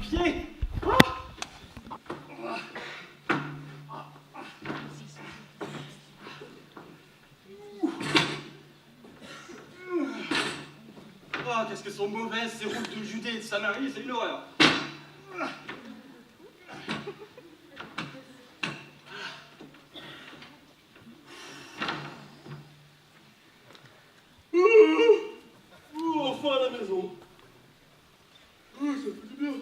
pied. Ah, qu'est-ce que sont mauvaises ces routes de Judée et de Samarie, c'est une horreur. Enfin à la maison. Ça fait du bien.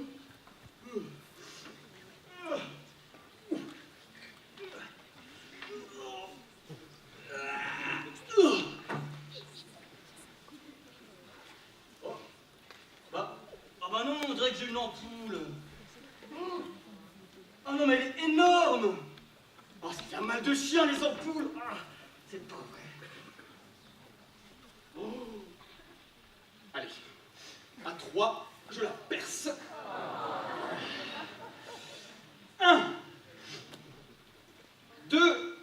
Bah non, on dirait que j'ai une ampoule. Ah non, mais elle est énorme. Oh, ça fait un mal de chien, les ampoules. Ah, c'est pas vrai. Oh. Allez, à 3, je la perce. 1, 2,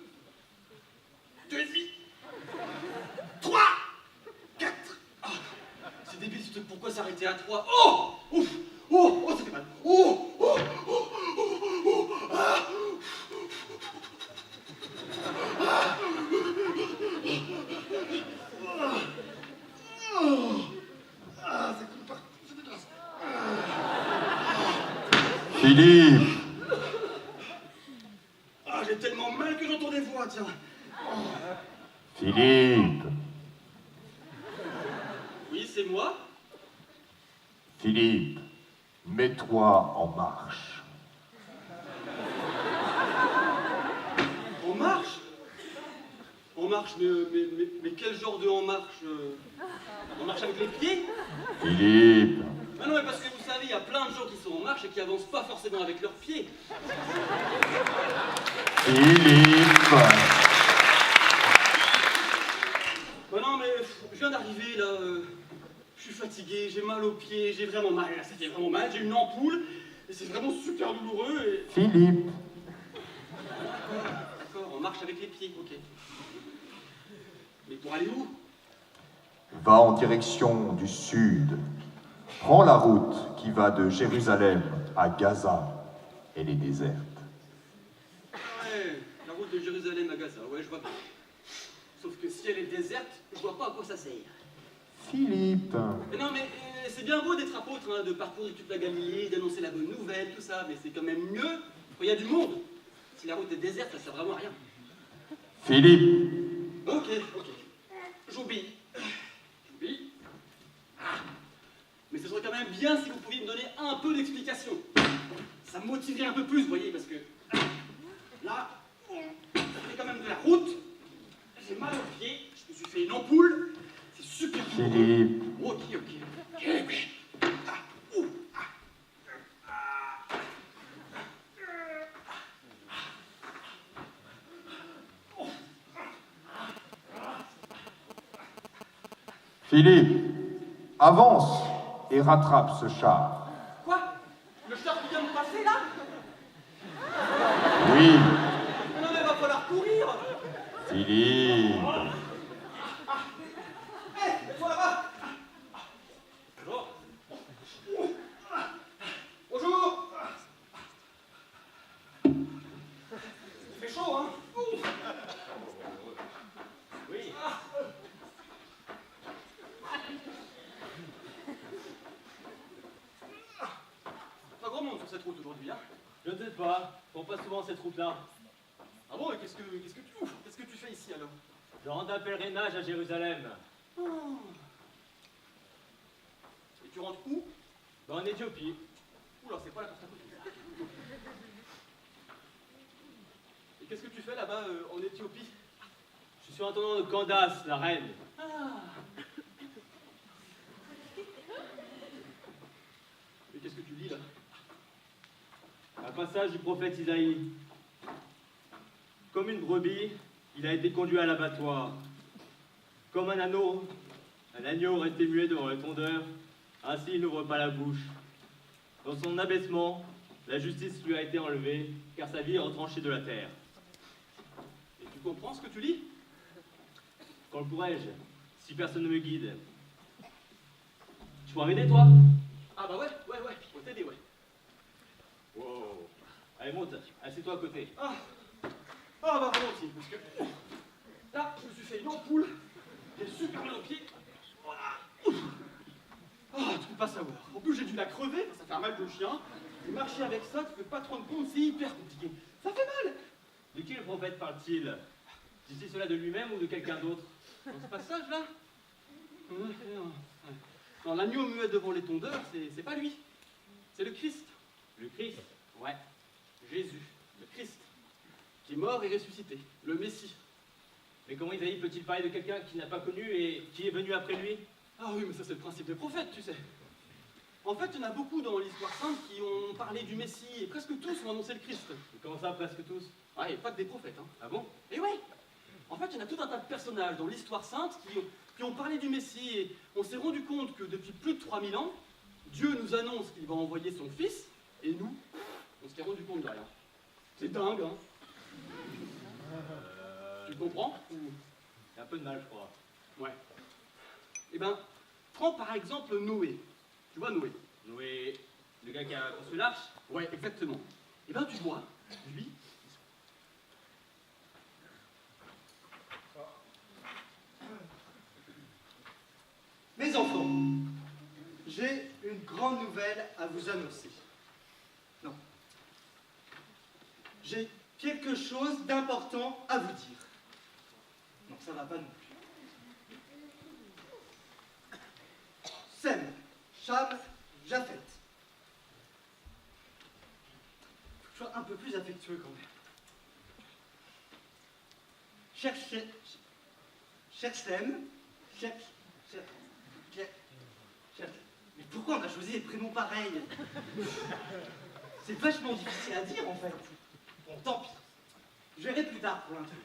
2,5, 3, 4. Ah, c'est débile ce truc, pourquoi s'arrêter à 3? Oh! Ouf! Oh! Oh, ça fait mal! Oh! Oh! Oh! Oh! Oh! Ah! Ah, ça coule partout, c'est dégueulasse. Philippe! Ah, j'ai tellement mal que j'entends des voix, tiens. Philippe! Oui, c'est moi. Philippe, mets-toi en marche. En marche? En marche, mais quel genre de en marche? En marche avec les pieds? Philippe! Ah non, mais parce que vous savez, il y a plein de gens qui sont en marche et qui avancent pas forcément avec leurs pieds. Philippe! Bah non, mais je viens d'arriver là. Je suis fatigué, j'ai mal aux pieds, j'ai vraiment mal. Là, ça fait vraiment mal. J'ai une ampoule et c'est vraiment super douloureux. Et... Philippe! D'accord, on marche avec les pieds, ok. Mais pour aller où? Va en direction du sud. Prends la route qui va de Jérusalem à Gaza. Elle est déserte. Ouais, la route de Jérusalem à Gaza, ouais, je vois bien. Sauf que si elle est déserte, je vois pas à quoi ça sert. Philippe! Mais non, mais c'est bien beau d'être apôtre, hein, de parcourir toute la Galilée, d'annoncer la bonne nouvelle, tout ça, mais c'est quand même mieux quand il y a du monde. Si la route est déserte, ça sert vraiment à rien. Philippe! Ok, ok. J'oublie. J'oublie. Ah. Mais ce serait quand même bien si vous pouviez me donner un peu d'explication. Ça me motiverait un peu plus, vous voyez, parce que là, ça fait quand même de la route. J'ai mal aux pieds, je me suis fait une ampoule. C'est super douloureux. Philippe! Ok, ok. Ok, ok. Ah, ouh, ah. Philippe! Avance et rattrape ce char. Quoi? Le char qui vient de passer là? Oui! Non mais va falloir courir. Philippe! Hé, mets-toi là-bas. Bonjour. Bonjour. Il fait chaud, hein? Oui. Pas grand monde sur cette route aujourd'hui, hein? Je ne sais pas, je prends pas souvent cette route-là. Ah bon, et qu'est-ce que tu ouf, qu'est-ce que tu fais ici alors? Je rentre d'un pèlerinage à Jérusalem. Oh. Et tu rentres où? En Éthiopie. Oula, c'est pas la porte à côté. Et qu'est-ce que tu fais là-bas en Éthiopie? Je suis intendant de Candace, la reine. Ah. Et qu'est-ce que tu lis là? Un passage du prophète Isaïe. Comme une brebis, il a été conduit à l'abattoir. Comme un agneau resté muet devant le tondeur, ainsi il n'ouvre pas la bouche. Dans son abaissement, la justice lui a été enlevée, car sa vie est retranchée de la terre. Et tu comprends ce que tu lis? Quand le pourrais-je, si personne ne me guide? Tu pourras m'aider, toi? Ah bah ouais, faut t'aider, ouais. Wow. Allez, monte, assieds-toi à côté. Ah, bah volontiers, parce que là, je me suis fait une ampoule, j'ai super mal au pied. Voilà. Ouf. Ah, tu peux pas savoir. En plus, j'ai dû la crever, ça fait un mal de chien. Et marcher avec ça, tu peux pas te rendre compte, c'est hyper compliqué. Ça fait mal. De qui le prophète parle-t-il? Dit-il cela de lui-même ou de quelqu'un d'autre? Dans ce passage-là non, l'agneau muet devant les tondeurs, c'est pas lui. C'est le Christ. Le Christ? Ouais, Jésus, le Christ, qui est mort et ressuscité, le Messie. Mais comment Isaïe peut-il parler de quelqu'un qu'il n'a pas connu et qui est venu après lui? Ah oui, mais ça c'est le principe des prophètes, tu sais. En fait, il y en a beaucoup dans l'histoire sainte qui ont parlé du Messie, et presque tous ont annoncé le Christ. Et comment ça, presque tous? Ouais, et pas que des prophètes, hein. Ah bon? Et ouais. En fait, il y en a tout un tas de personnages dans l'histoire sainte qui ont parlé du Messie, et on s'est rendu compte que depuis plus de 3000 ans, Dieu nous annonce qu'il va envoyer son Fils, et nous, on s'est rendu compte de rien. C'est dingue, hein. Tu comprends ou... C'est un peu de mal, je crois. Ouais. Eh ben, prends par exemple Noé. Tu vois Noé? Noé, le gars qui a construit l'arche? Ouais, exactement. Eh ben, tu vois, lui... Mes enfants, j'ai une grande nouvelle à vous annoncer. Non. J'ai quelque chose d'important à vous dire. Non, ça va pas non plus. Sem, Cham, Japhet. Faut que je sois un peu plus affectueux quand même. Cher Sem, mais pourquoi on a choisi des prénoms pareils? C'est vachement difficile à dire en fait. Bon, tant pis. Je verrai plus tard pour l'instant.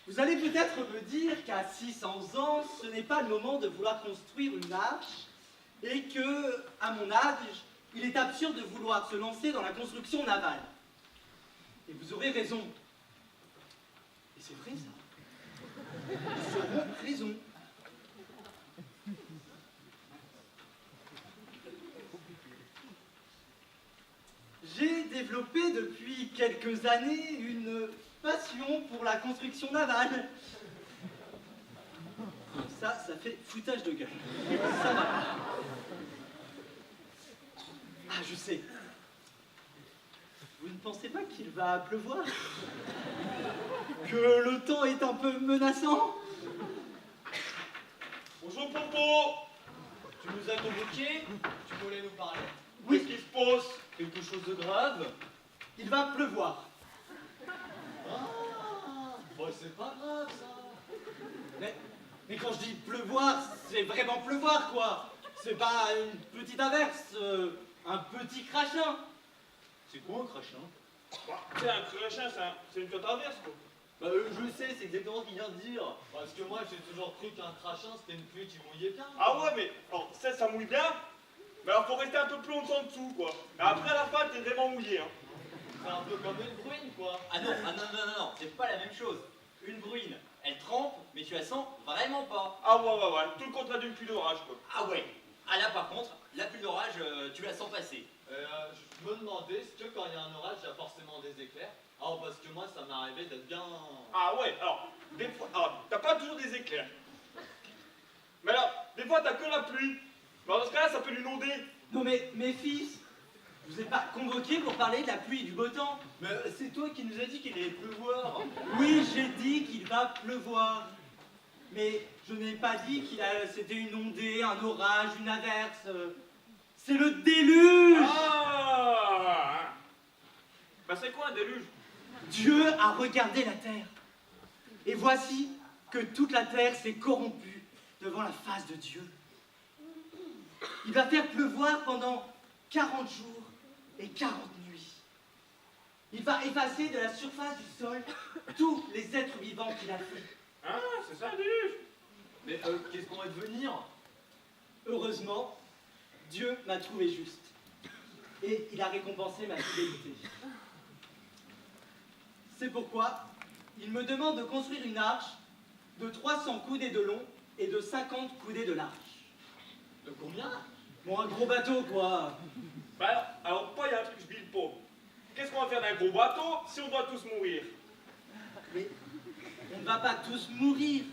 Vous allez peut-être me dire qu'à 600 ans, ce n'est pas le moment de vouloir construire une arche et que, à mon âge, il est absurde de vouloir se lancer dans la construction navale. Et vous aurez raison. Et c'est vrai ça. Vous aurez raison. J'ai développé depuis quelques années une passion pour la construction navale. Ça fait foutage de gueule. Ça va. Ah, je sais. Vous ne pensez pas qu'il va pleuvoir? Que le temps est un peu menaçant? Bonjour Popo. Tu nous as convoqués? Tu voulais nous parler? Oui. Qu'est-ce qui se passe? Quelque chose de grave? Il va pleuvoir. Ah, bon, c'est pas grave ça. Mais quand je dis pleuvoir, c'est vraiment pleuvoir, quoi. C'est pas une petite averse, un petit crachin. C'est quoi un crachin? C'est un crachin, c'est une traverse quoi. Bah, je sais, c'est exactement ce qu'il vient de dire. Parce que moi j'ai toujours cru qu'un crachin c'était une pluie qui mouillait bien. Ah ouais, mais alors, ça mouille bien. Mais alors faut rester un peu plus longtemps dessous, quoi. Mais après, à la fin, t'es vraiment mouillé, hein. C'est un peu comme une bruine quoi. Ah non, c'est pas la même chose. Une bruine, elle trempe, mais tu la sens vraiment pas. Ah ouais. Tout le contraire d'une pluie d'orage, quoi. Ah ouais. Ah là par contre, la pluie d'orage, tu la sens passer. Je me demandais, est-ce que quand il y a un orage, il y a forcément des éclairs? Ah, parce que moi ça m'est arrivé d'être bien... Ah ouais, alors, des fois, alors, t'as pas toujours des éclairs. Mais alors, des fois, t'as que la pluie. Mais dans ce cas-là, ça peut l'inonder. Non mais, mes fils, vous n'êtes pas convoqués pour parler de la pluie et du beau temps? Mais c'est toi qui nous as dit qu'il allait pleuvoir. Oui, j'ai dit qu'il va pleuvoir. Mais je n'ai pas dit c'était une ondée, un orage, une averse. C'est le déluge! Ah. Bah c'est quoi un déluge? Dieu a regardé la terre. Et voici que toute la terre s'est corrompue devant la face de Dieu. Il va faire pleuvoir pendant 40 jours et 40 nuits. Il va effacer de la surface du sol tous les êtres vivants qu'il a fait. Ah, c'est ça un déluge. Mais qu'est-ce qu'on va devenir? Heureusement, Dieu m'a trouvé juste. Et il a récompensé ma fidélité. C'est pourquoi il me demande de construire une arche de 300 coudées de long et de 50 coudées de large. De combien? Bon, un gros bateau, quoi. Bah alors, pas, il y a un truc, je bille pas. Qu'est-ce qu'on va faire d'un gros bateau si on doit tous mourir? Mais on ne va pas tous mourir.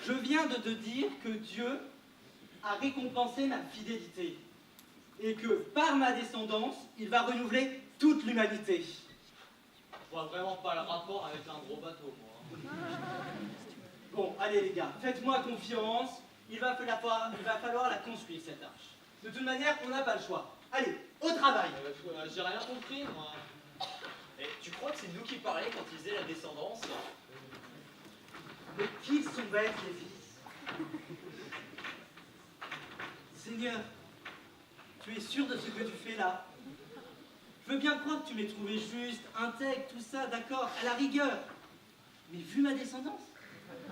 Je viens de te dire que Dieu a récompensé ma fidélité. Et que par ma descendance, il va renouveler toute l'humanité. Je vois vraiment pas le rapport avec un gros bateau, moi. Bon, allez les gars, faites-moi confiance. Il va falloir la construire, cette arche. De toute manière, on n'a pas le choix. Allez, au travail. J'ai rien compris, moi. Et tu crois que c'est nous qui parlaient quand ils faisaient la descendance? Mais qu'ils sont bêtes, les fils. Seigneur, tu es sûr de ce que tu fais là? Je veux bien croire que tu m'aies trouvé juste, intègre, tout ça, d'accord, à la rigueur. Mais vu ma descendance,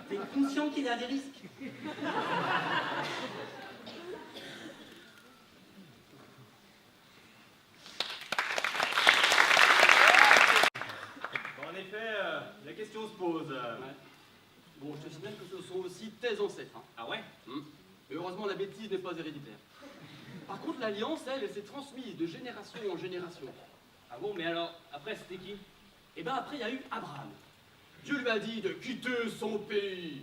t'es conscient qu'il y a des risques? En effet, la question se pose. Ouais. Bon, je te signale que ce sont aussi tes ancêtres. Hein. Ah ouais? Mais heureusement, la bêtise n'est pas héréditaire. Par contre, l'alliance, elle s'est transmise de génération en génération. Ah bon, mais alors, après c'était qui? Et ben après, il y a eu Abraham. Dieu lui a dit de quitter son pays,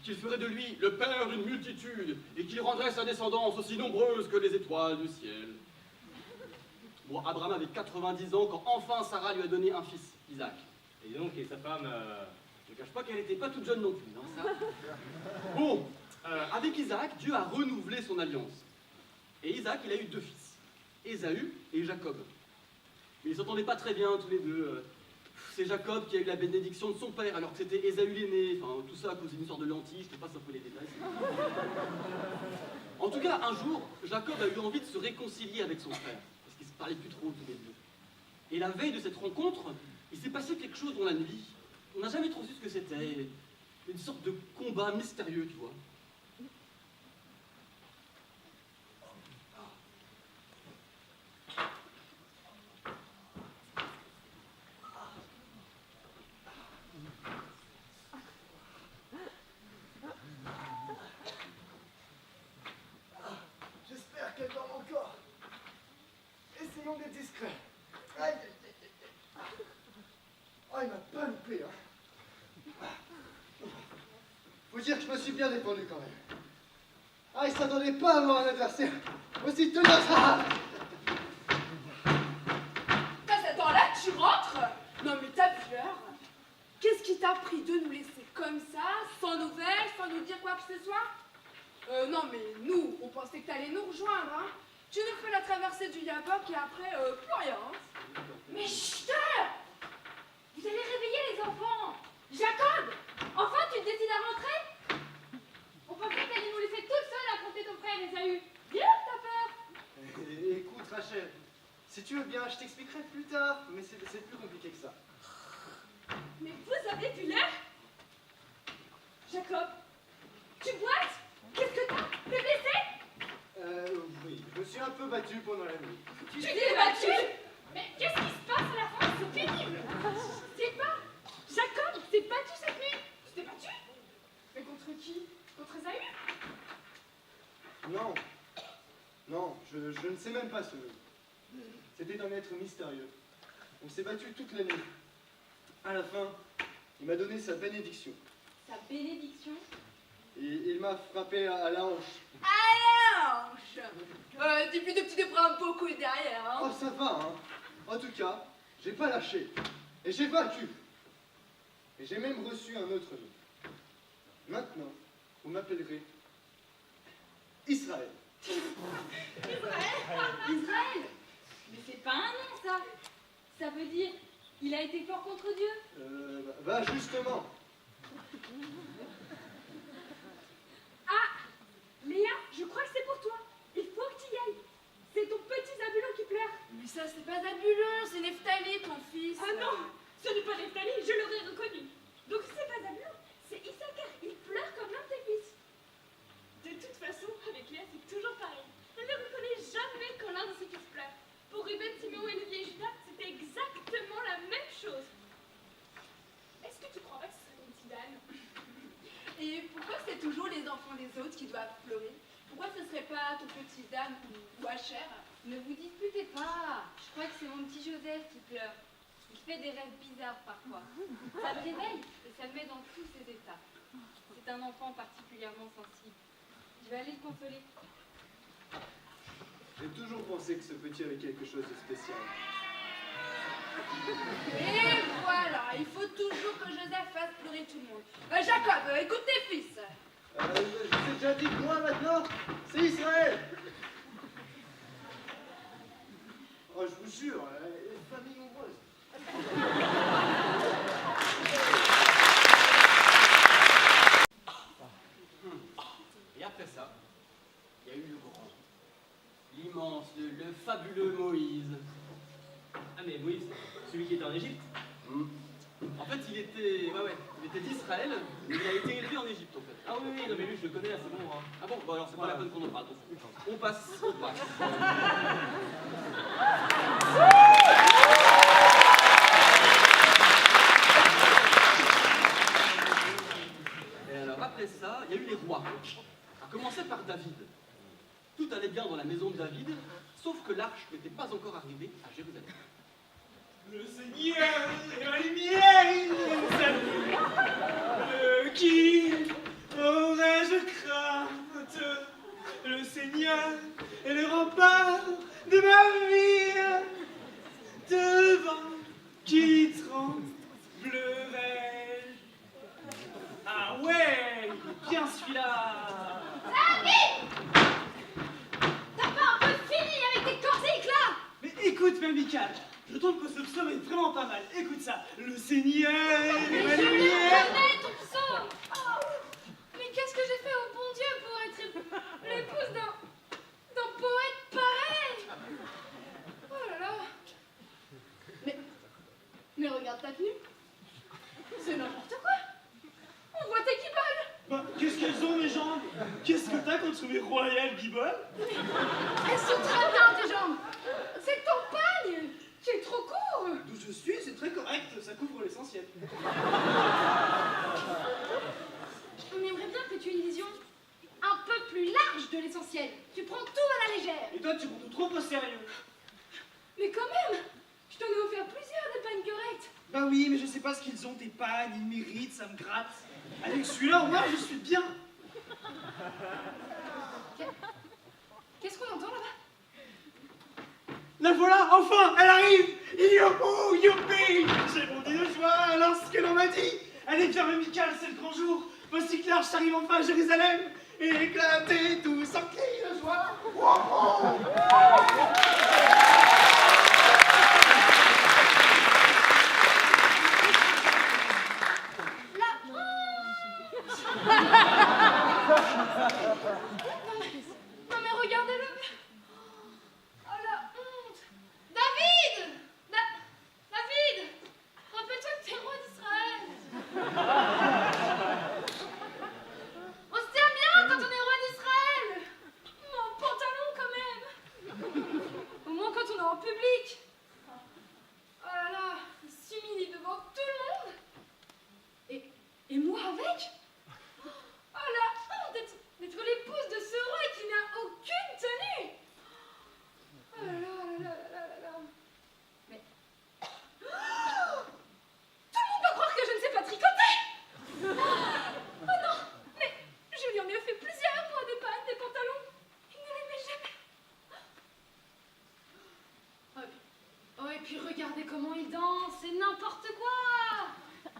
qu'il ferait de lui le père d'une multitude, et qu'il rendrait sa descendance aussi nombreuse que les étoiles du ciel. Bon, Abraham avait 90 ans quand enfin Sarah lui a donné un fils, Isaac. Et donc, et sa femme... Je ne cache pas qu'elle n'était pas toute jeune non plus, hein, ça. Bon, avec Isaac, Dieu a renouvelé son alliance. Et Isaac, il a eu 2 fils, Ésaü et Jacob. Mais ils ne s'entendaient pas très bien tous les deux. C'est Jacob qui a eu la bénédiction de son père, alors que c'était Ésaü l'aîné. Enfin, tout ça à cause d'une sorte de lentille, je te passe un peu les détails. En tout cas, un jour, Jacob a eu envie de se réconcilier avec son frère, parce qu'ils ne se parlaient plus trop tous les deux. Et la veille de cette rencontre, il s'est passé quelque chose dans la nuit. On n'a jamais trop su ce que c'était. Une sorte de combat mystérieux, tu vois. J'espère qu'elle dort encore. Essayons d'être discrets. Aïe. Oh, il m'a pas loupé, hein. Faut dire que je me suis bien défendu quand même. Ah, il s'attendait pas à avoir un adversaire aussi tenace. Ah. Attends, là, tu rentres? Non, mais t'as peur. Qu'est-ce qui t'a pris de nous laisser comme ça, sans nouvelles, sans nous dire quoi que ce soit? Non, mais nous, on pensait que t'allais nous rejoindre, hein. Tu nous fais la traversée du Yabok et après, plus rien, hein. Mais chut! Vous allez réveiller les enfants! Jacob! Enfin, tu te décides à rentrer? On pensait que t'allais nous laisser toute seule affronter ton frère Ésaü. Dis-le que t'as peur! Écoute, Rachel, si tu veux bien, je t'expliquerai plus tard, mais c'est plus compliqué que ça. Mais vous avez du lait? Jacob, tu boites? Qu'est-ce que t'as? T'es blessé? Oui, je me suis un peu battu pendant la nuit. Tu t'es battu? Mais qu'est-ce qui se passe à la fin? C'est pénible. Je sais pas. Jacob, t'es battu cette nuit? Tu t'es battu? Mais contre qui? Contre Ésaü? Non. Non, je ne sais même pas ce nom. C'était un être mystérieux. On s'est battu toute la nuit. À la fin, il m'a donné sa bénédiction. Sa bénédiction? Et il m'a frappé à la hanche. À la hanche! Dis plus de petits débras un beaucoup derrière, hein? Oh, ça va, hein. En tout cas, j'ai pas lâché. Et j'ai vaincu. Et j'ai même reçu un autre nom. Maintenant, vous m'appellerez Israël. Israël? Mais c'est pas un nom, ça. Ça veut dire, il a été fort contre Dieu. Bah justement. Ah, Léa, je crois que c'est pour toi. Il faut que tu y ailles. C'est ton petit Zabulon qui pleure. Mais ça, c'est pas Zabulon, c'est Nephtali, ton fils. Ah non, ce n'est pas Nephtali, je l'aurais reconnu. Donc c'est pas Zabulon, c'est Issachar. Il pleure comme l'un de tes fils. De toute façon, avec Léa, c'est toujours pareil. Elle ne reconnaît jamais quand l'un de ses fils pleure. Pour Ruben, Siméon et Olivier et Judas, c'était exactement la même chose. Est-ce que tu crois pas que ce serait une petite dame? Et pourquoi c'est toujours les enfants des autres qui doivent pleurer? pourquoi ce serait pas ton petit dame ou Asher? Ne vous disputez pas. Je crois que c'est mon petit Joseph qui pleure. Il fait des rêves bizarres parfois. Ça me réveille et ça me met dans tous ses états. C'est un enfant particulièrement sensible. Je vais aller le consoler. J'ai toujours pensé que ce petit avait quelque chose de spécial. Et voilà, il faut toujours que Joseph fasse pleurer tout le monde. Jacob, écoute tes fils. Je vous ai déjà dit que moi maintenant, c'est Israël. Oh, je vous jure, une famille nombreuse. Et après ça, il y a eu le grand, l'immense, le fabuleux Moïse. Ah mais Moïse, celui qui était en Égypte? En fait, il était d'Israël, mais il a été élevé en Égypte en fait. Ah oui, oui, non mais lui je le connais, là, c'est bon. Hein. Ah bon, alors c'est pas la peine qu'on en parle. On passe. Et alors après ça, il y a eu les rois. À commencer par David. Tout allait bien dans la maison de David, sauf que l'arche n'était pas encore arrivée à Jérusalem. Le Seigneur est la lumière, il nous salue. Qui aurais-je crainte? Le Seigneur est le rempart de ma vie. Devant qui tremblerai-je? Ah ouais, bien celui-là. T'as pas un peu fini avec tes corsiques là? Mais écoute, même Michael, je trouve que ce psaume est vraiment pas mal. Écoute ça. Le Seigneur est ma Je le lumière. connais ton psaume. Oh, mais qu'est-ce que j'ai fait au bon Dieu pour être l'épouse d'un poète pareil? Oh là là. Mais regarde ta tenue. C'est n'importe quoi. On voit tes guiboles. Bah, qu'est-ce qu'elles ont, mes jambes? Qu'est-ce que t'as contre mes royales guiboles? Elles sont très bien tes jambes. C'est ton pagne qui est trop court. D'où je suis, c'est très correct, ça couvre l'essentiel. On aimerait bien que tu aies une vision un peu plus large de l'essentiel. Tu prends tout à la légère. Et toi, tu prends tout trop au sérieux. Mais quand même, je t'en ai offert plusieurs des pagnes correctes. Bah oui, mais je sais pas ce qu'ils ont, tes pagnes, ils méritent, ça me gratte. Avec celui-là, au moins, je suis bien. Qu'est-ce qu'on entend là-bas? La voilà, enfin, elle arrive. Youhou, youpi. J'ai bondi de joie lorsque l'on m'a dit: allez, Pierre et Michael, c'est le grand jour. Voici que l'arche arrive enfin à Jérusalem. Et éclatez tous en cris de joie. Wouhou. Non mais regardez-le. Oh la honte. David. David, rappelle-toi que t'es roi d'Israël. On se tient bien quand on est roi d'Israël. Mon pantalon quand même. Au moins quand on est en public. Oh là là, il s'humilie devant tout le monde. Et moi avec? Oh la honte d'être l'épouse de ce roi qui n'a aucune tenue. Oh là là là là là là. Mais... Oh, tout le monde va croire que je ne sais pas tricoter. Oh non, mais je lui en ai fait plusieurs, moi, des pagnes, des pantalons. Il ne les met jamais. Oh, et puis regardez comment il danse, c'est n'importe quoi.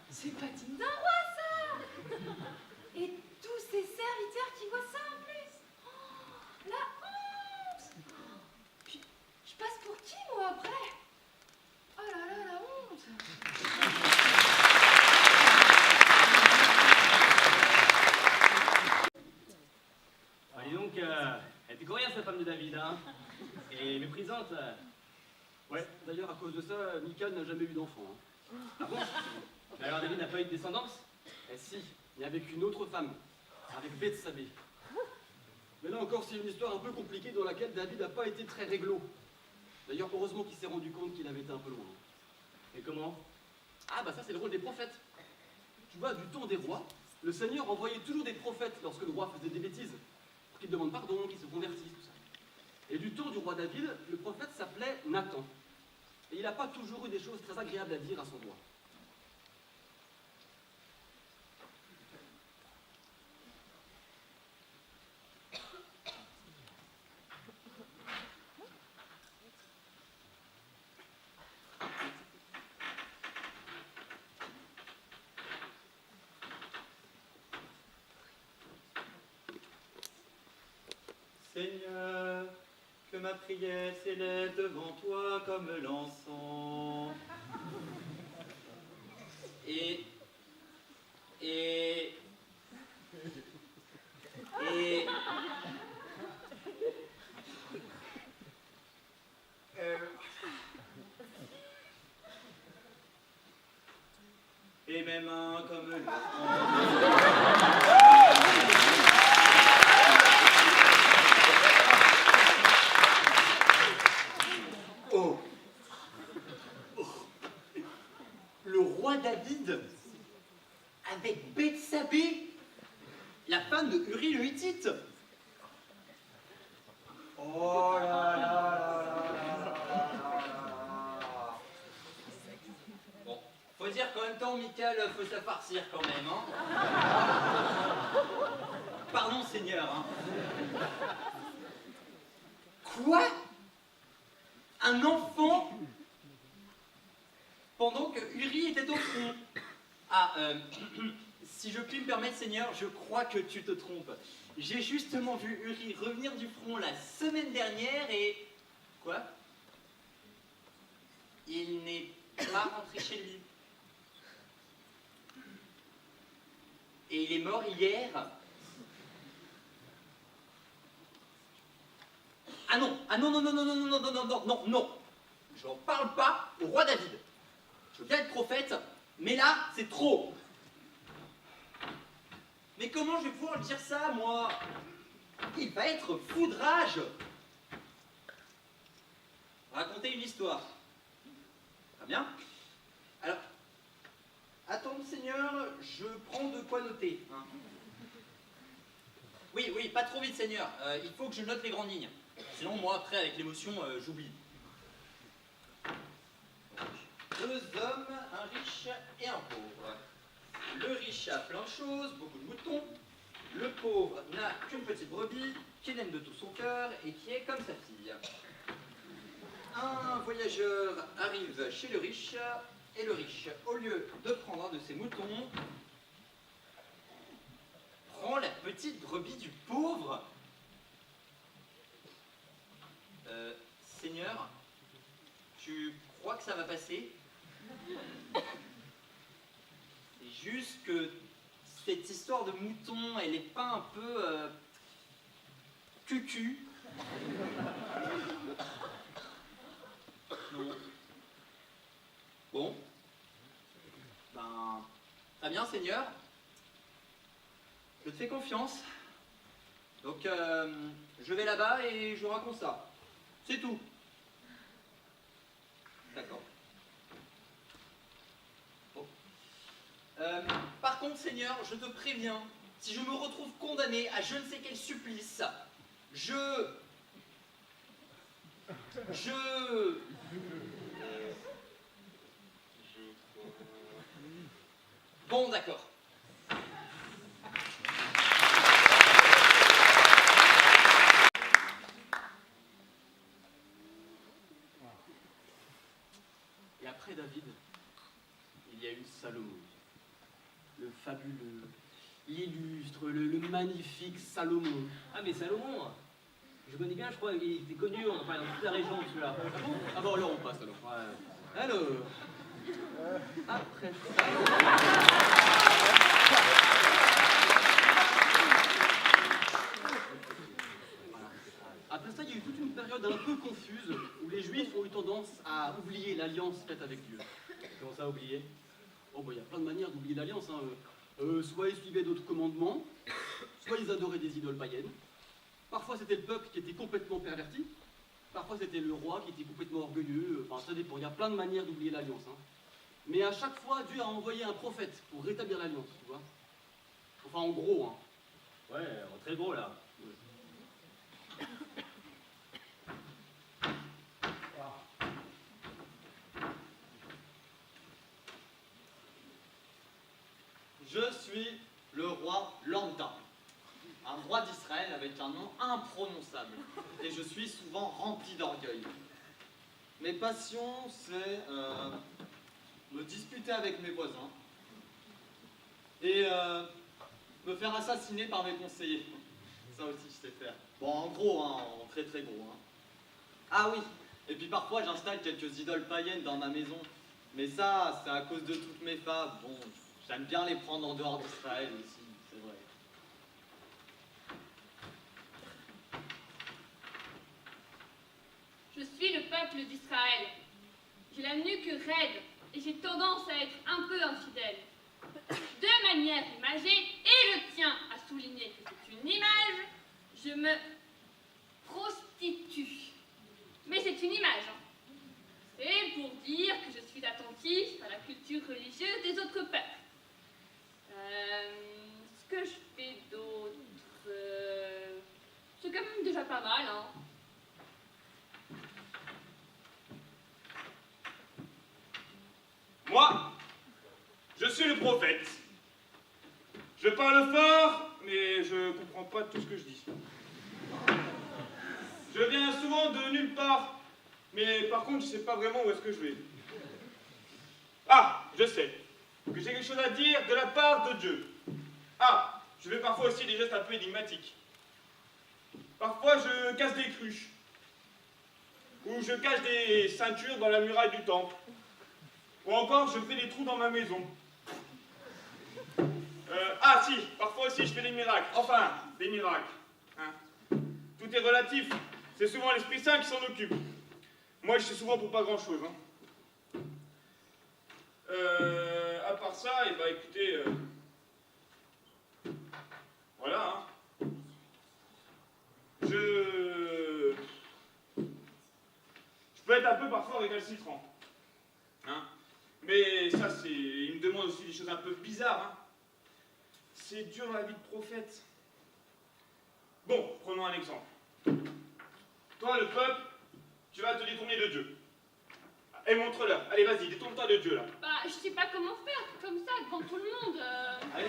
C'est pas digne d'un roi, ça. Et tous ces serviteurs qui voient ça en plus. Oh, la honte. Puis, je passe pour qui, moi, après? Oh là là, la honte. Allez donc, elle était coriace la femme de David, hein. Et méprisante. Ouais, d'ailleurs, à cause de ça, Michal n'a jamais eu d'enfant. Hein. Ah bon? Mais alors David n'a pas eu de descendance? Eh si, mais avec une autre femme, avec Bethsabée. Mais là encore, c'est une histoire un peu compliquée dans laquelle David n'a pas été très réglo. D'ailleurs, heureusement qu'il s'est rendu compte qu'il avait été un peu loin. Et comment? Ah bah ça, c'est le rôle des prophètes. Tu vois, du temps des rois, le Seigneur envoyait toujours des prophètes lorsque le roi faisait des bêtises. qu'ils demandent pardon, qu'ils se convertissent, tout ça. Et du temps du roi David, le prophète s'appelait Nathan. Et il n'a pas toujours eu des choses très agréables à dire à son roi. Seigneur, que ma prière s'élève devant toi comme l'encens. Et... Et mes mains comme Oh. Le roi David avec Bethsabée, la femme de Uri le Hittite. Oh là là là là. Bon, faut dire qu'en même temps, Michael, faut se la farcir quand même, hein. Pardon, Seigneur, hein. Quoi? Un enfant pendant que Uri était au front. Ah, si je puis me permettre, Seigneur, je crois que tu te trompes. J'ai justement vu Uri revenir du front la semaine dernière et... Quoi? Il n'est pas rentré chez lui. Et il est mort hier. Ah non, non, non, non, non, non, non, non, non, non, non, non. J'en parle pas au roi David. Je veux bien être prophète, mais là, c'est trop. Mais comment je vais pouvoir dire ça, moi? Il va être fou de rage. Raconter une histoire. Très bien. Alors, attends, Seigneur, je prends de quoi noter. Hein. Oui, oui, pas trop vite, Seigneur. Il faut que je note les grandes lignes. Sinon, moi, après, avec l'émotion, j'oublie. Deux hommes, un riche et un pauvre. Le riche a plein de choses, beaucoup de moutons. Le pauvre n'a qu'une petite brebis qu'il aime de tout son cœur et qui est comme sa fille. Un voyageur arrive chez le riche et le riche, au lieu de prendre un de ses moutons, prend la petite brebis du pauvre. Seigneur, tu crois que ça va passer? C'est juste que cette histoire de mouton, elle est pas un peu cucu? Non. Bon. Ben, très bien, Seigneur. Je te fais confiance. Donc, je vais là-bas et je raconte ça. C'est tout. D'accord. Bon. Par contre, Seigneur, je te préviens, si je me retrouve condamné à je ne sais quel supplice, Bon, d'accord. Et après David, il y a eu Salomon. Le fabuleux, l'illustre, le magnifique Salomon. Ah, mais Salomon, je connais bien, je crois, il était connu, on en parle dans toute la région, celui-là. Ah bon? Ah bon, alors on passe alors. Ouais. Alors, après ça... Après ça, il y a eu toute une période un peu confuse où les Juifs ont eu tendance à oublier l'alliance faite avec Dieu. Comment ça, oublié? Oh, bah, il y a plein de manières d'oublier l'alliance. Hein. Soit ils suivaient d'autres commandements, soit ils adoraient des idoles païennes. Parfois, c'était le peuple qui était complètement perverti. Parfois, c'était le roi qui était complètement orgueilleux. Enfin, ça dépend. Il y a plein de manières d'oublier l'alliance. Hein. Mais à chaque fois, Dieu a envoyé un prophète pour rétablir l'alliance, tu vois. Enfin, en gros. Hein. Ouais, en très gros, là. Je suis le roi lambda, un roi d'Israël avec un nom imprononçable, et je suis souvent rempli d'orgueil. Mes passions, c'est me disputer avec mes voisins et me faire assassiner par mes conseillers. Ça aussi, je sais faire. Bon, en gros, hein, en très très gros. Hein. Ah oui, et puis parfois j'installe quelques idoles païennes dans ma maison. Mais ça, c'est à cause de toutes mes fables. Bon, j'aime bien les prendre en dehors d'Israël aussi, c'est vrai. Je suis le peuple d'Israël. J'ai la nuque raide et j'ai tendance à être un peu infidèle. De manière imagée, et le tien à souligner que c'est une image, je me prostitue. Mais c'est une image, hein. C'est pour dire que je suis attentif à la culture religieuse des autres peuples. Ce que je fais d'autre, c'est quand même déjà pas mal, hein. Moi, je suis le prophète. Je parle fort, mais je comprends pas tout ce que je dis. Je viens souvent de nulle part, mais par contre, je sais pas vraiment où est-ce que je vais. Ah, je sais, que j'ai quelque chose à dire de la part de Dieu. Ah, je fais parfois aussi des gestes un peu énigmatiques. Parfois, je casse des cruches. Ou je cache des ceintures dans la muraille du temple. Ou encore, je fais des trous dans ma maison. Ah si, parfois aussi je fais des miracles. Enfin, des miracles. Hein. Tout est relatif. C'est souvent l'Esprit Saint qui s'en occupe. Moi, je sais souvent pour pas grand-chose. Hein. À part ça, et bah écoutez... voilà. Hein. Je peux être un peu parfois récalcitrant. Hein. Mais ça, c'est... Il me demande aussi des choses un peu bizarres. Hein. C'est dur la vie de prophète. Bon, prenons un exemple. Toi, le peuple, tu vas te détourner de Dieu. Et montre-leur. Allez, vas-y, détourne-toi de Dieu, là. Bah, je sais pas comment faire, comme ça, devant tout le monde. Allez,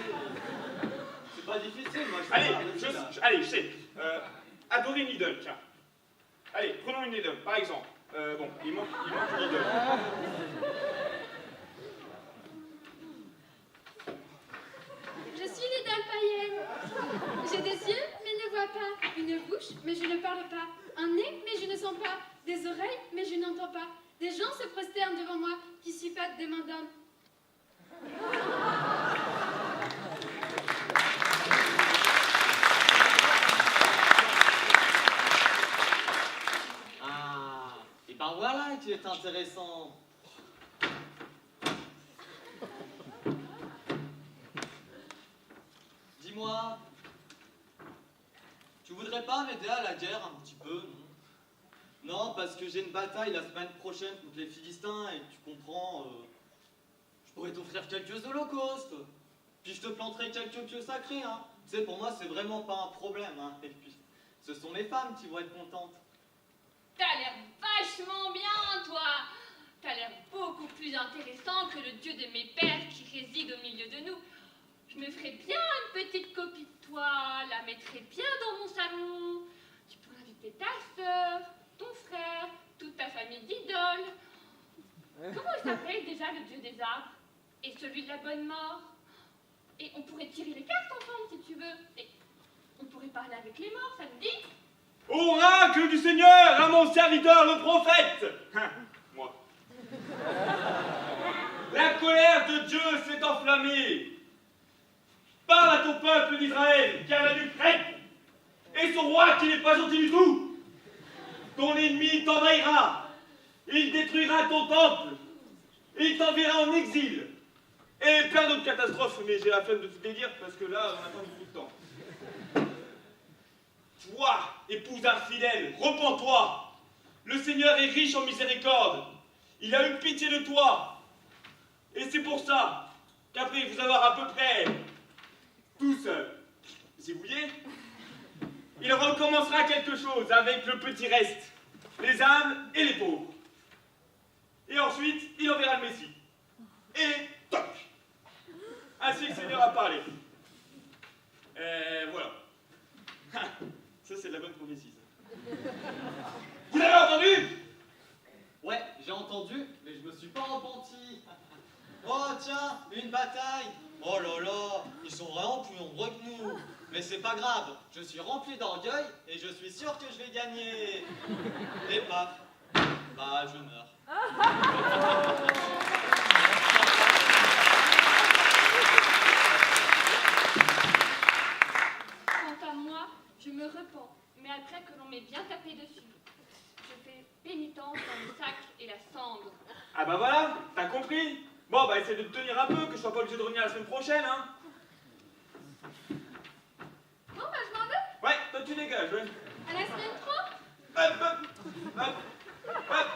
c'est pas difficile, moi je Allez, peux pas allez, je sais. Adorer une idole, tiens. Allez, prenons une idole, par exemple. Bon, il manque une idole. Je suis l'idole païenne. J'ai des yeux, mais ne vois pas. Une bouche, mais je ne parle pas. Un nez, mais je ne sens pas. Des oreilles, mais je n'entends pas. Des gens se prosternent devant moi, qui suis faite des mains d'homme. Ah, et ben voilà qui est intéressant. Dis-moi, tu voudrais pas m'aider à la guerre un petit peu, non? Non, parce que j'ai une bataille la semaine prochaine contre les Philistins et tu comprends, je pourrais t'offrir quelques holocaustes. Puis je te planterai quelques pieux sacrés, hein. Tu sais, pour moi, c'est vraiment pas un problème, hein. Et puis, ce sont mes femmes qui vont être contentes. T'as l'air vachement bien, toi. T'as l'air beaucoup plus intéressant que le Dieu de mes pères qui réside au milieu de nous. Je me ferais bien une petite copie de toi, la mettrais bien dans mon salon. Tu pourrais inviter ta sœur, ton frère, toute ta famille d'idoles. Comment il s'appelle déjà le Dieu des arbres? Et celui de la bonne mort? Et on pourrait tirer les cartes ensemble si tu veux. Et on pourrait parler avec les morts, ça te dit? Oracle du Seigneur, à mon serviteur le prophète. Moi. La colère de Dieu s'est enflammée. Parle à ton peuple d'Israël, qui a la nuque raide, et son roi qui n'est pas gentil du tout. Ton ennemi t'envahira, il détruira ton temple, il t'enverra en exil, et plein d'autres catastrophes, mais j'ai la flemme de tout les dire, parce que là, on n'a pas beaucoup de temps. Toi, épouse infidèle, repens-toi. Le Seigneur est riche en miséricorde. Il a eu pitié de toi. Et c'est pour ça qu'après vous avoir à peu près tous zigouillés, il recommencera quelque chose avec le petit reste, les âmes et les pauvres. Et ensuite, il enverra le Messie. Et toc! Ainsi ainsi que le Seigneur a parlé. Voilà. Ça, c'est de la bonne prophétie, ça. Vous avez entendu? Ouais, j'ai entendu, mais je me suis pas repenti. Oh tiens, une bataille. Oh là là, ils sont vraiment plus nombreux que nous. Mais c'est pas grave, je suis rempli d'orgueil et je suis sûr que je vais gagner. Et paf, bah je meurs. Quant à moi, je me repens, mais après que l'on m'ait bien tapé dessus. Je fais pénitence dans le sac et la cendre. Ah bah voilà, t'as compris? Bon, bah essaie de te tenir un peu, que je sois pas obligé de revenir la semaine prochaine, hein. Bon, bah je m'en vais. Ouais, toi tu dégages, ouais. À la semaine pro. Hop, hop, hop, hop.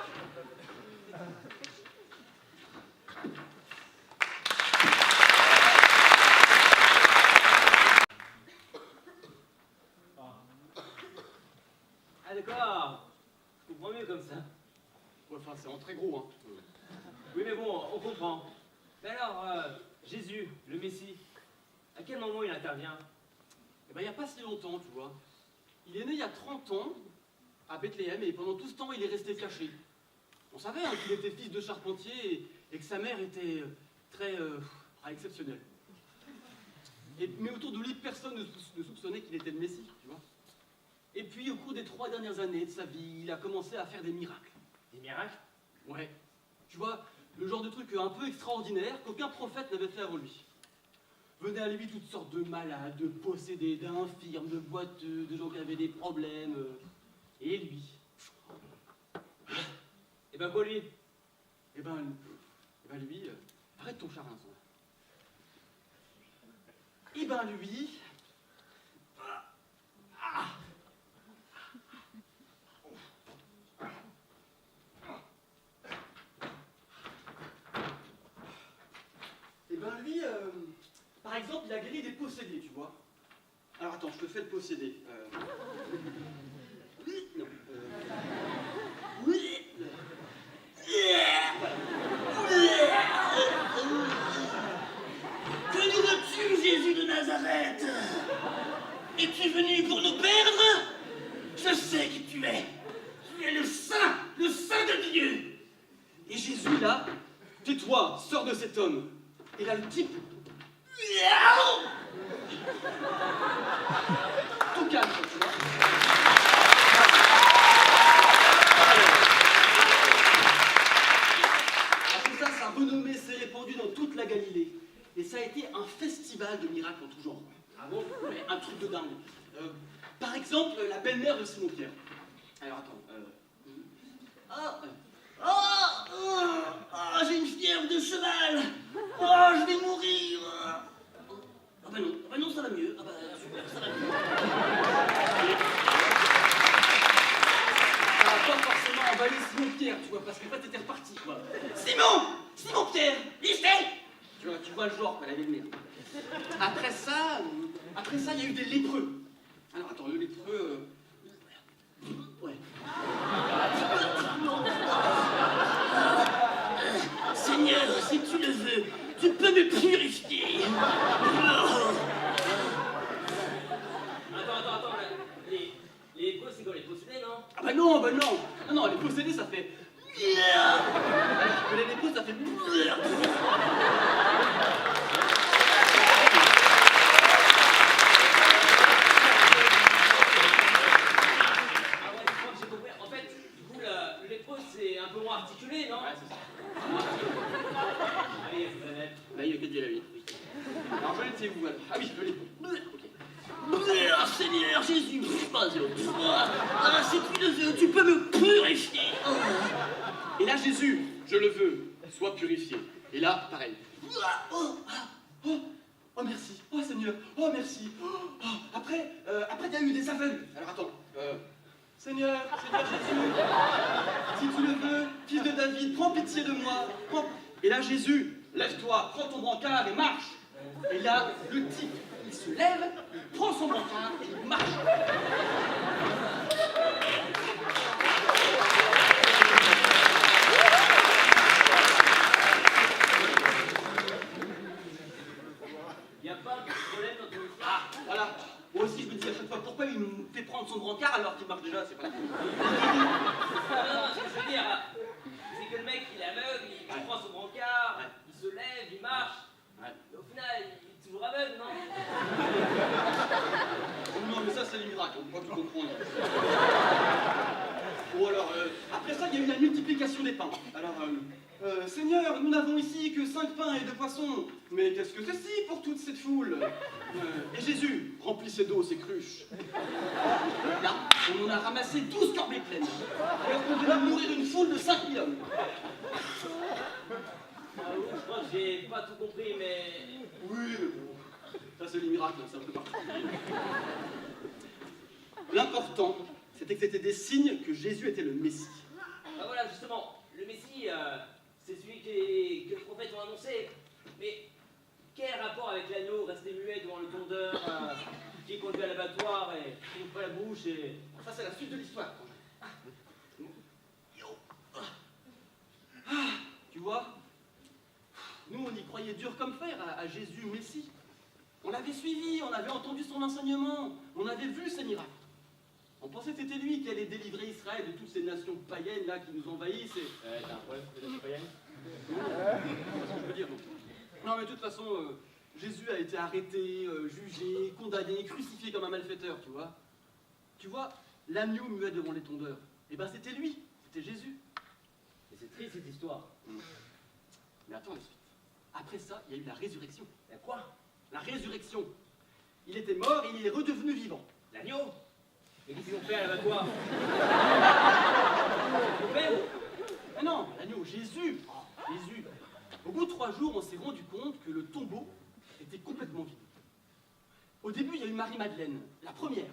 Ah d'accord, je comprends mieux comme ça. Ouais, enfin, c'est en très gros, hein. Oui mais bon, on comprend. Mais alors, Jésus, le Messie, à quel moment il intervient? Eh ben, il n'y a pas si longtemps, tu vois. Il est né il y a 30 ans, à Bethléem, et pendant tout ce temps, il est resté caché. On savait hein, qu'il était fils de charpentier et que sa mère était très exceptionnelle. Mais autour de lui, personne ne soupçonnait qu'il était le Messie, tu vois. Et puis, au cours des 3 dernières années de sa vie, il a commencé à faire des miracles. Des miracles? Ouais. Tu vois, le genre de truc un peu extraordinaire qu'aucun prophète n'avait fait avant lui. Venaient à lui toutes sortes de malades, de possédés, d'infirmes, de boiteux, de gens qui avaient des problèmes. Et lui. Eh ben quoi lui? Eh ben lui, arrête ton charin, ça. Eh ben lui. Eh ben lui, par exemple, il a guéri des possédés, tu vois. Alors attends, je te fais le possédé. Oui, non. Oui. Que nous veux-tu, Jésus de Nazareth? Es-tu venu pour nous perdre? Je sais qui tu es. Tu es le Saint de Dieu. Et Jésus, là, tais-toi, sors de cet homme. Et là, le type, tout calme, tu vois. Après ça, sa renommée s'est répandue dans toute la Galilée. Et ça a été un festival de miracles en tout genre. Ah bon? Ouais, un truc de dingue. Par exemple, la belle-mère de Simon-Pierre. Alors attends, J'ai une fièvre de cheval. Je vais mourir. Ah bah non, ça va mieux. Ah bah super, ça va mieux. ça va pas forcément emballer Simon-Pierre, tu vois, parce qu'en fait, t'étais reparti, quoi. Simon-Pierre, ici. Tu vois le genre, quoi, la belle-mère. Après ça, il y a eu des lépreux. Alors attends, le lépreux... Ouais. Seigneur, si tu le veux, tu peux me purifier. Attends, les lépreux, c'est quoi, les possédés, non? Ah bah non. Non, les possédés, ça fait... Alors que les lépreux, ça fait... Le lépreux, c'est un peu moins articulé, non? Ouais, c'est ça. Allez, Planète. Là, il y a que Dieu la vie. Alors, je l'ai, c'est vous, alors. Ah oui, je l'ai. Ok. Seigneur Jésus, si tu le veux, tu peux me purifier. Et là, Jésus, je le veux, sois purifié. Et là, pareil. Oh, merci. Oh, Seigneur. Oh, merci. Après, il y a eu des aveugles. Alors, attends. Seigneur Jésus, si tu le veux, fils de David, prends pitié de moi. Et là, Jésus, lève-toi, prends ton brancard et marche. Et là, le type, il se lève, il prend son brancard et il marche. à chaque fois. Pourquoi il me fait prendre son brancard alors qu'il marche déjà? C'est pas la peine. Non, ce que je veux dire, c'est que le mec, il est aveugle, il prend son brancard, il se lève, il marche. Et au final, il est toujours aveugle, non? Non, mais ça, c'est les miracles, on peut pas tout comprendre. Bon, alors, après ça, il y a eu la multiplication des pains. Alors, Seigneur, nous n'avons ici que 5 pains et 2 poissons. Mais qu'est-ce que c'est pour toute cette foule? Et Jésus remplissait d'eau ses cruches. Là, on en a ramassé 12 corbeilles pleines. Alors qu'on devait nourrir une foule de 5000 hommes. Je crois que j'ai pas tout compris, mais... Oui, mais bon, ça c'est les miracles, c'est un peu particulier. L'important, c'était que c'était des signes que Jésus était le Messie. Ah voilà, justement, le Messie, c'est celui que les prophètes ont annoncé. Mais quel rapport avec l'agneau resté muet devant le tondeur, qui est conduit à l'abattoir et qui ouvre pas la bouche et... Ça c'est la suite de l'histoire. Tu vois, nous on y croyait dur comme fer à Jésus Messie. On l'avait suivi, on avait entendu son enseignement, on avait vu ses miracles. On pensait que c'était lui qui allait délivrer Israël de toutes ces nations païennes là qui nous envahissent et... T'as un problème avec les nations païennes? C'est ce que je veux dire. Non mais de toute façon, Jésus a été arrêté, jugé, condamné, crucifié comme un malfaiteur, tu vois. Tu vois, l'agneau muet devant les tondeurs, eh ben c'était lui, c'était Jésus. Et c'est triste cette histoire. Mais attends la suite. Après ça, il y a eu la résurrection. La quoi? La résurrection. Il était mort et il est redevenu vivant. L'agneau? Mais qu'est-ce qu'ils ont fait à l'abattoir? Mais non, l'agneau, Jésus. Jésus. Au bout de 3 jours, on s'est rendu compte que le tombeau était complètement vide. Au début, il y a eu Marie-Madeleine, la première.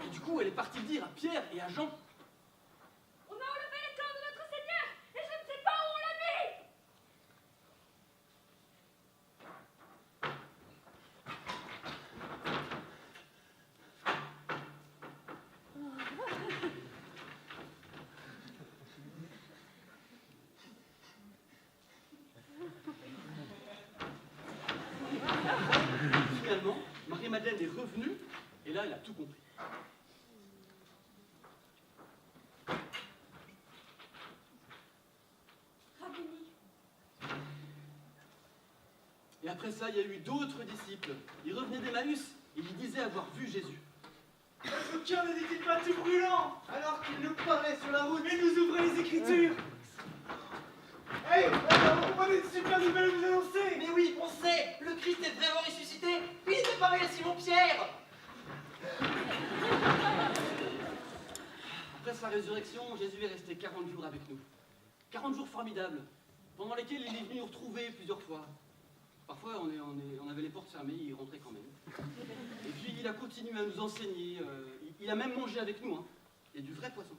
Et du coup, elle est partie dire à Pierre et à Jean. On a enlevé les corps de notre Seigneur et je ne sais pas où on l'a mis. Finalement, Marie-Madeleine est revenue et là, elle a tout compris. Et après ça, il y a eu d'autres disciples. Ils revenaient d'Emmaüs et ils disaient avoir vu Jésus. Notre cœur n'était pas tout brûlant alors qu'il nous parlait sur la route et nous ouvrait les Écritures. Hey, on a une super nouvelle à vous annoncer. Mais oui, on sait, le Christ est vraiment ressuscité. Il est pareil à Simon-Pierre. Après sa résurrection, Jésus est resté 40 jours avec nous. 40 jours formidables, pendant lesquels il est venu nous retrouver plusieurs fois. Parfois, on avait les portes fermées, il rentrait quand même. Et puis, il a continué à nous enseigner. Il a même mangé avec nous. Hein. Il y a du vrai poisson.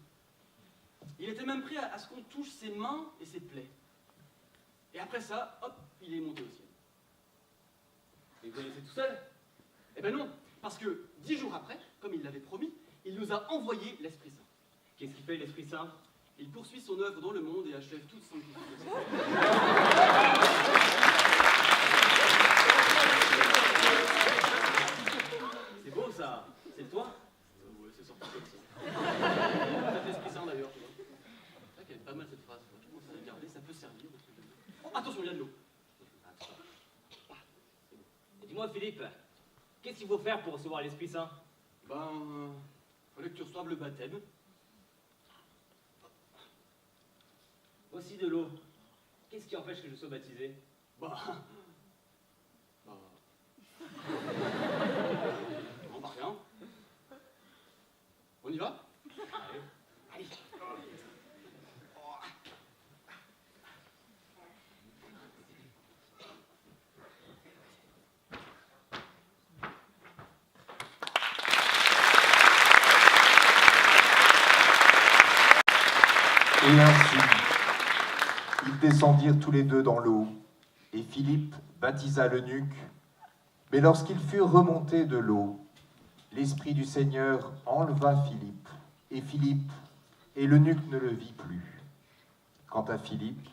Il était même prêt à ce qu'on touche ses mains et ses plaies. Et après ça, hop, il est monté au ciel. Et vous laissez tout seul? Eh ben non, parce que 10 jours après, comme il l'avait promis, il nous a envoyé l'Esprit Saint. Qu'est-ce qu'il fait l'Esprit Saint? Il poursuit son œuvre dans le monde et achève toute sanctification. C'est beau ça. C'est toi? Ouais, c'est sorti comme ça. C'est l'Esprit Saint d'ailleurs, tu vois. C'est vrai qu'elle est pas mal cette phrase. Tu commences à la garder, ça peut servir. Oh, attention, il y a de l'eau. Et dis-moi Philippe, qu'est-ce qu'il faut faire pour recevoir l'Esprit Saint? Ben, fallait que tu reçoives le baptême. Aussi de l'eau. Qu'est-ce qui empêche que je sois baptisé? Non, bah rien. On y va? Allez. Et ainsi, ils descendirent tous les deux dans l'eau, et Philippe baptisa l'eunuque. Mais lorsqu'ils furent remontés de l'eau, l'Esprit du Seigneur enleva Philippe, et l'eunuque ne le vit plus. Quant à Philippe,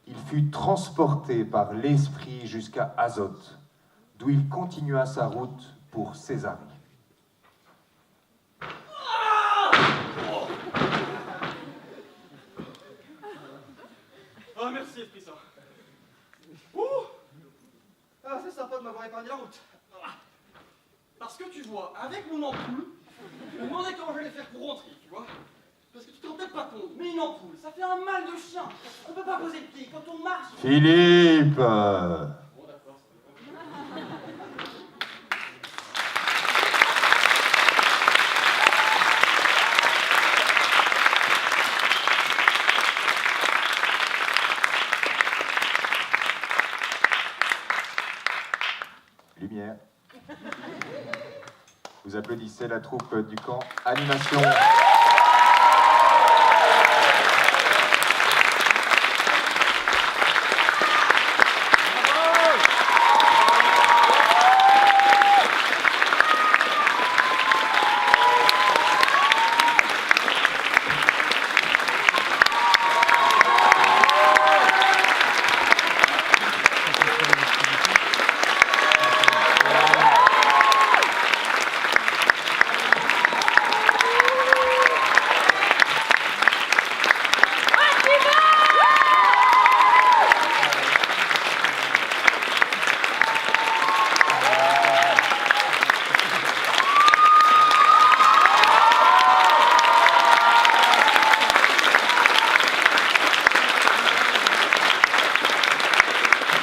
il fut transporté par l'esprit jusqu'à Azote, d'où il continua sa route pour Césarée. Oh, merci, Esprit Saint. Ah, c'est sympa de m'avoir épargné la route. Parce que tu vois, avec mon ampoule, je me demandais comment j'allais faire pour rentrer, tu vois. Parce que tu te rends peut-être pas compte, mais une ampoule, ça fait un mal de chien. On peut pas poser le pied quand on marche. Philippe Bon, d'accord, ça va. Lumière. Vous applaudissez la troupe du camp Animation.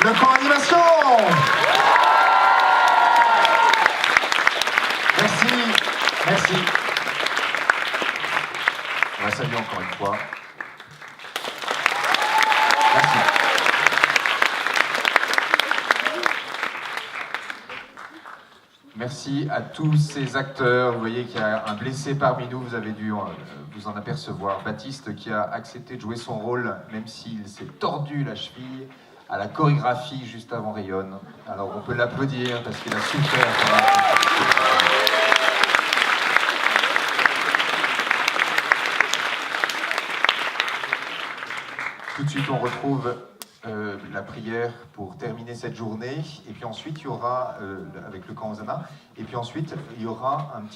Le camp Animation. Merci. On va saluer encore une fois. Merci. Merci à tous ces acteurs. Vous voyez qu'il y a un blessé parmi nous, vous avez dû vous en apercevoir. Baptiste qui a accepté de jouer son rôle, même s'il s'est tordu la cheville à la chorégraphie juste avant Rayonne. Alors on peut l'applaudir parce qu'il a souffert. Tout de suite on retrouve la prière pour terminer cette journée. Et puis ensuite il y aura, avec le camp Hosanna, et puis ensuite il y aura un petit